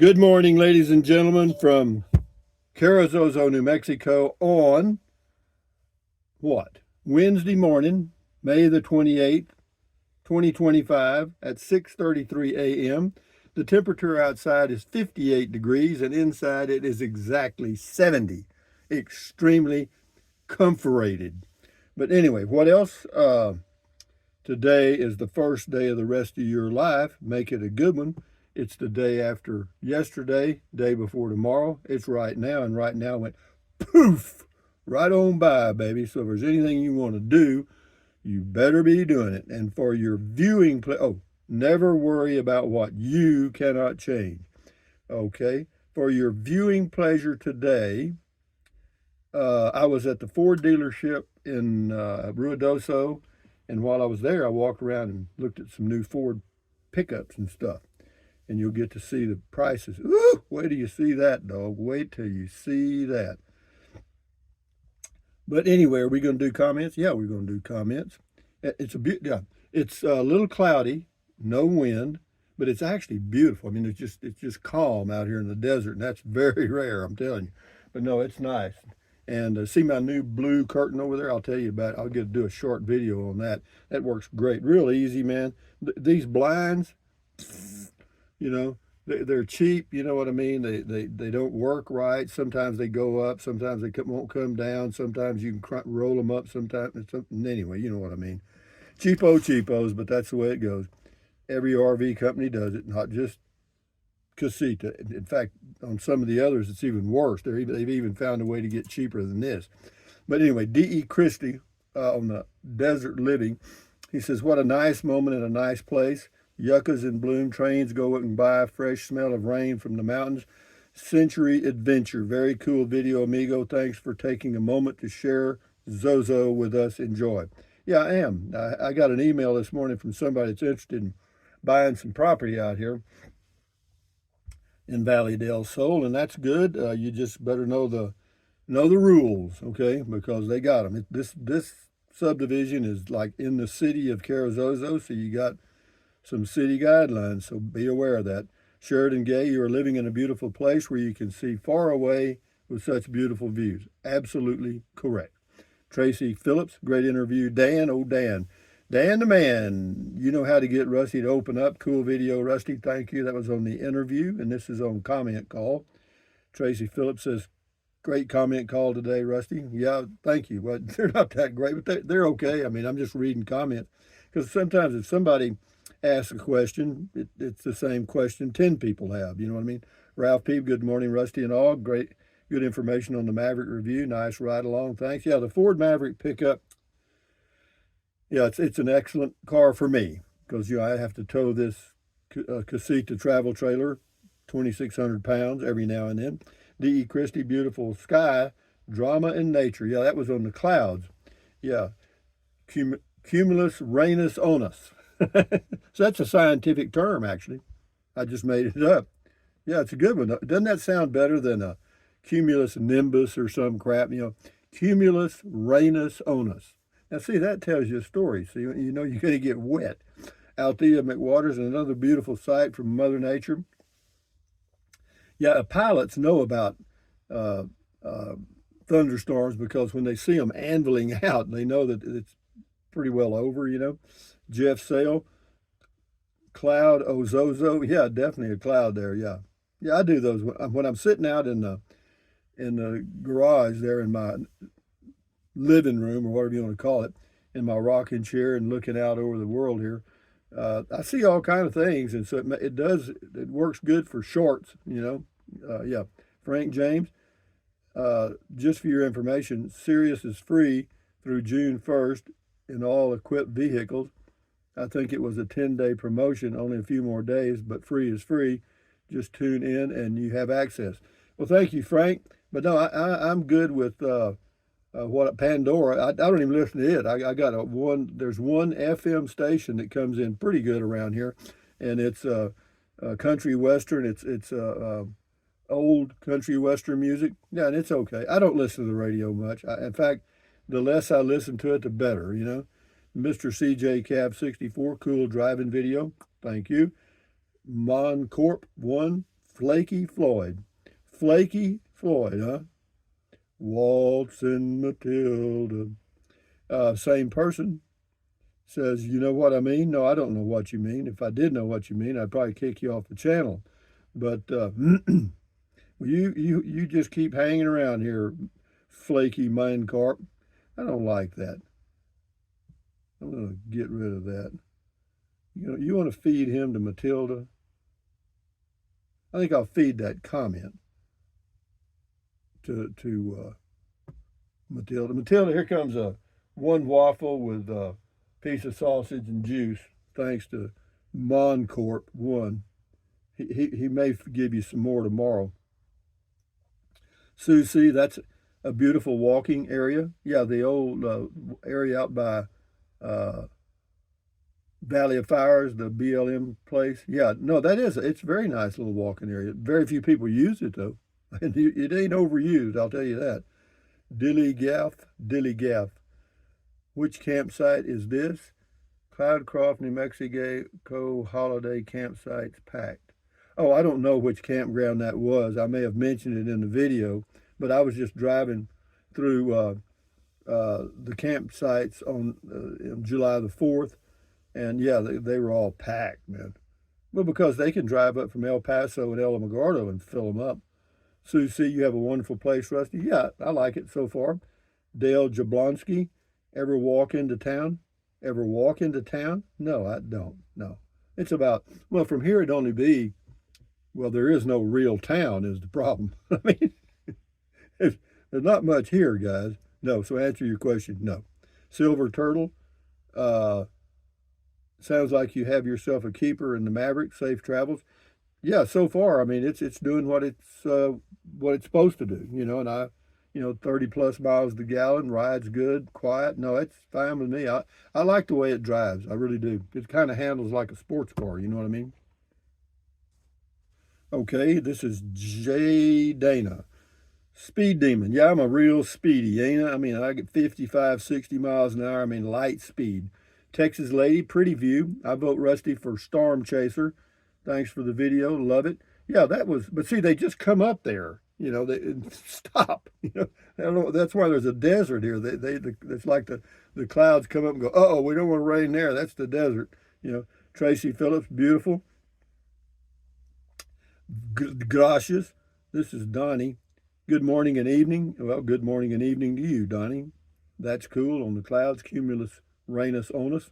Good morning, ladies and gentlemen, from Carrizozo, New Mexico on what? Wednesday morning, May the 28th, 2025 at 6:33 a.m. The temperature outside is 58 degrees and inside it is exactly 70. Extremely comforted. But anyway, what else? Today is the first day of the rest of your life. Make it a good one. It's the day after yesterday, day before tomorrow. It's right now, and right now went poof right on by, baby. So if there's anything you want to do, you better be doing it. And for your viewing, never worry about what you cannot change. Okay. For your viewing pleasure today, I was at the Ford dealership in Ruidoso, and while I was there, I walked around and looked at some new Ford pickups and stuff. And you'll get to see the prices. Ooh, wait till you see that, dog. Wait till you see that. But anyway, are we going to do comments? Yeah, we're going to do comments. It's a little cloudy, no wind, but it's actually beautiful. I mean, it's just calm out here in the desert, and that's very rare, I'm telling you. But no, it's nice. And see my new blue curtain over there? I'll tell you about it. I'll get to do a short video on that. That works great. Real easy, man. These blinds, you know, they're cheap. You know what I mean? They don't work right. Sometimes they go up. Sometimes they won't come down. Sometimes you can roll them up. Sometimes it's something. Anyway, you know what I mean. Cheapos, but that's the way it goes. Every RV company does it, not just Casita. In fact, on some of the others, it's even worse. They've even found a way to get cheaper than this. But anyway, D.E. Christie on the Desert Living, he says, what a nice moment in a nice place. Yuccas in bloom, trains going by, fresh smell of rain from the mountains. Century adventure. Very cool video, amigo. Thanks for taking a moment to share Zozo with us. Enjoy. Yeah, I am. I got an email this morning from somebody that's interested in buying some property out here in Valley del Sol, and that's good. You just better know the rules, okay? Because they got them. This subdivision is like in the city of Carrizozo, so you got some city guidelines, so be aware of that. Sheridan Gay, you are living in a beautiful place where you can see far away with such beautiful views. Absolutely correct. Tracy Phillips, great interview. Dan the man, you know how to get Rusty to open up. Cool video, Rusty. Thank you. That was on the interview, and this is on comment call. Tracy Phillips says, great comment call today, Rusty. Yeah, thank you. Well, they're not that great, but they're okay. I mean, I'm just reading comments because sometimes if somebody asks a question, it's the same question 10 people have. You know what I mean? Ralph Peep, good morning, Rusty and all. Great, good information on the Maverick review. Nice ride along. Thanks. Yeah, the Ford Maverick pickup. Yeah, it's an excellent car for me because I have to tow this Casita travel trailer, 2,600 pounds every now and then. D.E. Christie, beautiful sky, drama and nature. Yeah, that was on the clouds. Yeah, cumulus rainus onus. So that's a scientific term, actually. I just made it up. Yeah, it's a good one. Doesn't that sound better than a cumulus nimbus or some crap? Cumulus rainus onus. Now, see, that tells you a story. So you know you're going to get wet. Althea McWaters, another beautiful sight from Mother Nature. Yeah, pilots know about thunderstorms because when they see them anviling out, they know that it's pretty well over, Jeff Sale, cloud ozozo. Yeah, definitely a cloud there. Yeah. Yeah, I do those when I'm sitting out in the garage there in my living room or whatever you want to call it, in my rocking chair and looking out over the world here. I see all kind of things, and so it works good for shorts, yeah. Frank James, just for your information, Sirius is free through June 1st in all equipped vehicles. I think it was a 10-day promotion, only a few more days, but free is free. Just tune in and you have access. Well, thank you, Frank. But no, I'm good with what Pandora. I don't even listen to it. I got there's one FM station that comes in pretty good around here, and it's country western. It's old country western music. Yeah, and it's okay. I don't listen to the radio much. In fact, the less I listen to it, the better, Mr. CJ Cab 64, cool driving video. Thank you. Moncorp 1 Flaky Floyd. Flaky Floyd, huh? Waltzing Matilda. Same person says, you know what I mean? No, I don't know what you mean. If I did know what you mean, I'd probably kick you off the channel. But you just keep hanging around here, flaky minecarp. I don't like that. I'm gonna get rid of that. You want to feed him to Matilda? I think I'll feed that comment to Matilda. Matilda, here comes one waffle with a piece of sausage and juice, thanks to Moncorp One. He may give you some more tomorrow. Susie, that's a beautiful walking area. Yeah, the old area out by Valley of Fires, the BLM place. Yeah, no, it's a very nice little walking area. Very few people use it though. And it ain't overused, I'll tell you that. Dilly Gaff. Which campsite is this? Cloudcroft, New Mexico holiday campsites packed. Oh, I don't know which campground that was. I may have mentioned it in the video, but I was just driving through the campsites on July the 4th, and yeah, they were all packed, man. Well, because they can drive up from El Paso and Alamogordo and fill them up. Susie, you have a wonderful place, Rusty. Yeah, I like it so far. Dale Jablonski, ever walk into town? Ever walk into town? No, I don't. No. It's about, well, from here it'd only be, well, there is no real town is the problem. I mean, there's not much here, guys. No, so answer your question, no. Silver Turtle, sounds like you have yourself a keeper in the Maverick. Safe travels. Yeah, so far, I mean, it's doing what it's supposed to do, and 30 plus miles to gallon, rides good, quiet. No, it's fine with me. I like the way it drives. I really do. It kind of handles like a sports car, you know what I mean? Okay, this is Jay Dana. Speed demon. Yeah, I'm a real speedy, ain't I? I mean, I get 55, 60 miles an hour. I mean, light speed. Texas lady, pretty view. I vote Rusty for Storm Chaser. Thanks for the video. Love it. Yeah, but see, they just come up there, they stop, I don't know. That's why there's a desert here. It's like the clouds come up and go, oh, we don't want to rain there. That's the desert. Tracy Phillips, beautiful. Gracias. This is Donnie. Good morning and evening. Well, good morning and evening to you, Donnie. That's cool on the clouds. Cumulus Rainus Onus.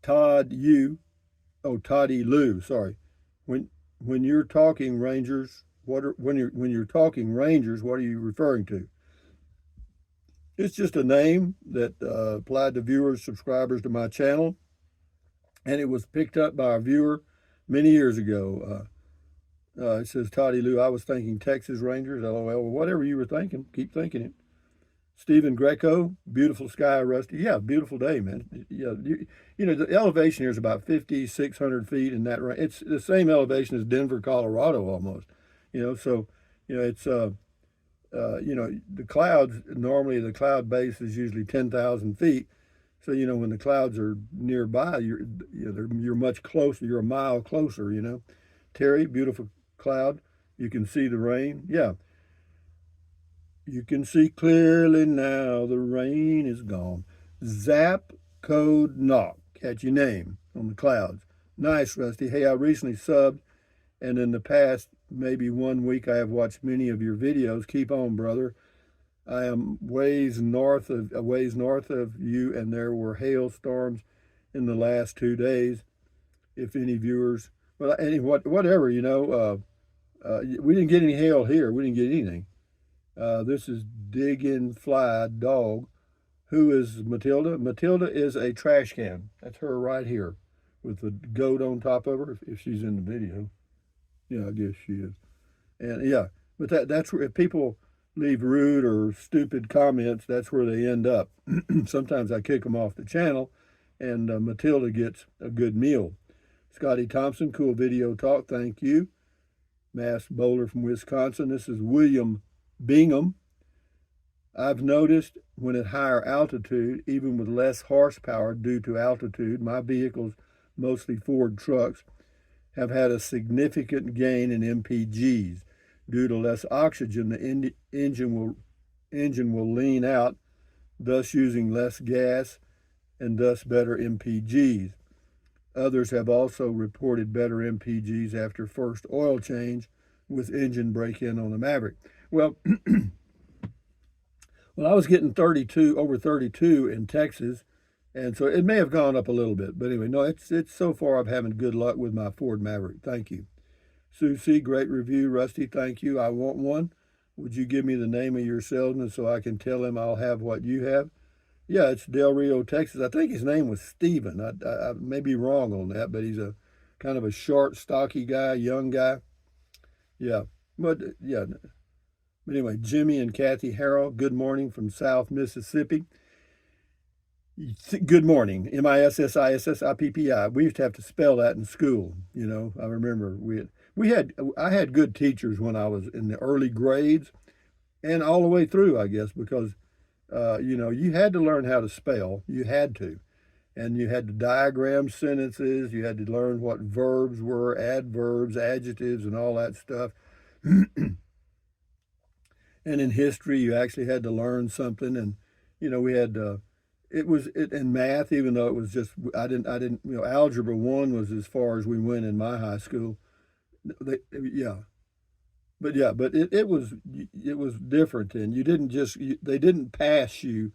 Toddy Lou, sorry. When you're talking Rangers, when you're talking Rangers, what are you referring to? It's just a name that applied to viewers, subscribers to my channel, and it was picked up by a viewer many years ago. It says Toddy Lou. I was thinking Texas Rangers. LOL. Whatever you were thinking, keep thinking it. Stephen Greco, beautiful sky, Rusty. Yeah, beautiful day, man. Yeah, the elevation here is about 5,600 feet in that range. It's the same elevation as Denver, Colorado, almost. So it's the clouds. Normally, the cloud base is usually 10,000 feet. So when the clouds are nearby, you're much closer. You're a mile closer. Terry, beautiful cloud. You can see the rain. Yeah. You can see clearly now the rain is gone. Zap Code knock. Catch your name on the clouds. Nice, Rusty. Hey, I recently subbed, and in the past maybe 1 week I have watched many of your videos. Keep on, brother. I am ways north of you, and there were hailstorms in the last 2 days. If any viewers, well, whatever, we didn't get any hail here. We didn't get anything. This is Diggin' Fly Dog. Who is Matilda? Matilda is a trash can. That's her right here with the goat on top of her, if she's in the video. Yeah, I guess she is. And yeah, but that's where if people leave rude or stupid comments, that's where they end up. Sometimes I kick them off the channel, and Matilda gets a good meal. Scotty Thompson, cool video talk. Thank you. Mass bowler from Wisconsin. This is William Bingham. I've noticed when at higher altitude, even with less horsepower due to altitude, my vehicle's mostly Ford trucks, have had a significant gain in MPGs. Due to less oxygen, the engine will lean out, thus using less gas and thus better MPGs. Others have also reported better MPGs after first oil change with engine break-in on the Maverick. Well, well, I was getting 32 over 32 in Texas, and so it may have gone up a little bit. But anyway, no, it's so far I'm having good luck with my Ford Maverick. Thank you. Sue C, great review. Rusty, thank you. I want one. Would you give me the name of your salesman so I can tell him I'll have what you have? Yeah, it's Del Rio, Texas. I think his name was Steven. I may be wrong on that, but he's a kind of a short, stocky guy, young guy. Yeah, but yeah. But anyway, Jimmy and Kathy Harrell, good morning from South Mississippi. Good morning, Mississippi. We used to have to spell that in school. You know, I remember I had good teachers when I was in the early grades and all the way through, I guess, because you know, you had to learn how to spell. You had to. And you had to diagram sentences. You had to learn what verbs were, adverbs, adjectives, and all that stuff. And in history, you actually had to learn something. And, you know, we had, in math, even though it was just, you know, Algebra 1 was as far as we went in my high school. Yeah. But yeah, but it was different then. You didn't just they didn't pass you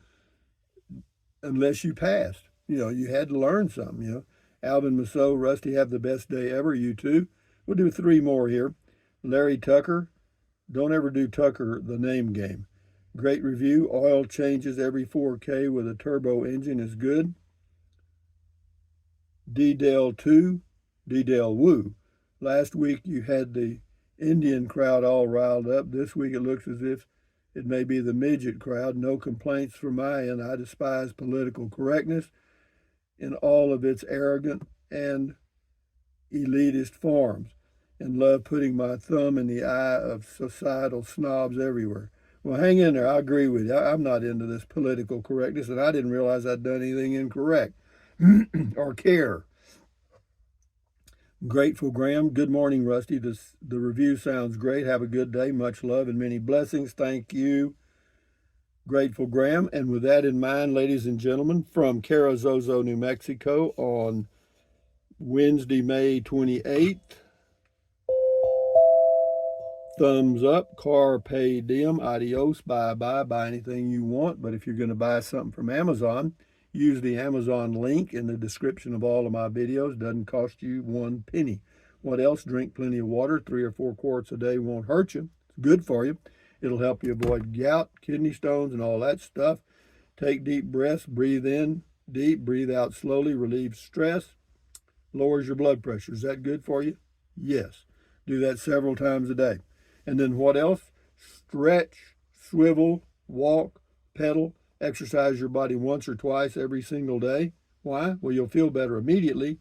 unless you passed. You know, you had to learn something. You know, Alvin Masso, Rusty, have the best day ever. You too. We'll do 3 more here. Larry Tucker, don't ever do Tucker the name game. Great review. Oil changes every 4K with a turbo engine is good. Dell Woo. Last week you had the Indian crowd all riled up. This week it looks as if it may be the midget crowd. No complaints from my end. I despise political correctness in all of its arrogant and elitist forms and love putting my thumb in the eye of societal snobs everywhere. Well, hang in there. I agree with you. I'm not into this political correctness, and I didn't realize I'd done anything incorrect or care. Grateful Graham, good morning, Rusty. The review sounds great. Have a good day. Much love and many blessings. Thank you, Grateful Graham. And with that in mind, ladies and gentlemen, from Carrizozo, New Mexico on Wednesday, May 28th, thumbs up, carpe diem, adios, bye-bye, buy anything you want. But if you're going to buy something from Amazon, use the Amazon link in the description of all of my videos. Doesn't cost you 1 penny. What else? Drink plenty of water. 3 or 4 quarts a day won't hurt you. It's good for you. It'll help you avoid gout, kidney stones, and all that stuff. Take deep breaths. Breathe in deep. Breathe out slowly. Relieves stress. Lowers your blood pressure. Is that good for you? Yes. Do that several times a day. And then what else? Stretch, swivel, walk, pedal. Exercise your body once or twice every single day. Why? Well, you'll feel better immediately,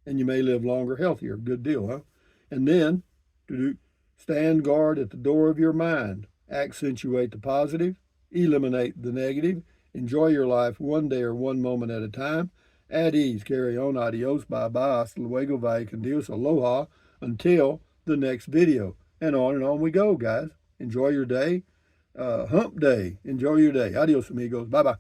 and you may live longer, healthier. Good deal, huh? And then, stand guard at the door of your mind. Accentuate the positive. Eliminate the negative. Enjoy your life one day or one moment at a time. At ease. Carry on. Adios. Bye-bye. Hasta luego. Vaya con Dios. Aloha. Until the next video. And on we go, guys. Enjoy your day. Hump day. Enjoy your day. Adios, amigos. Bye-bye.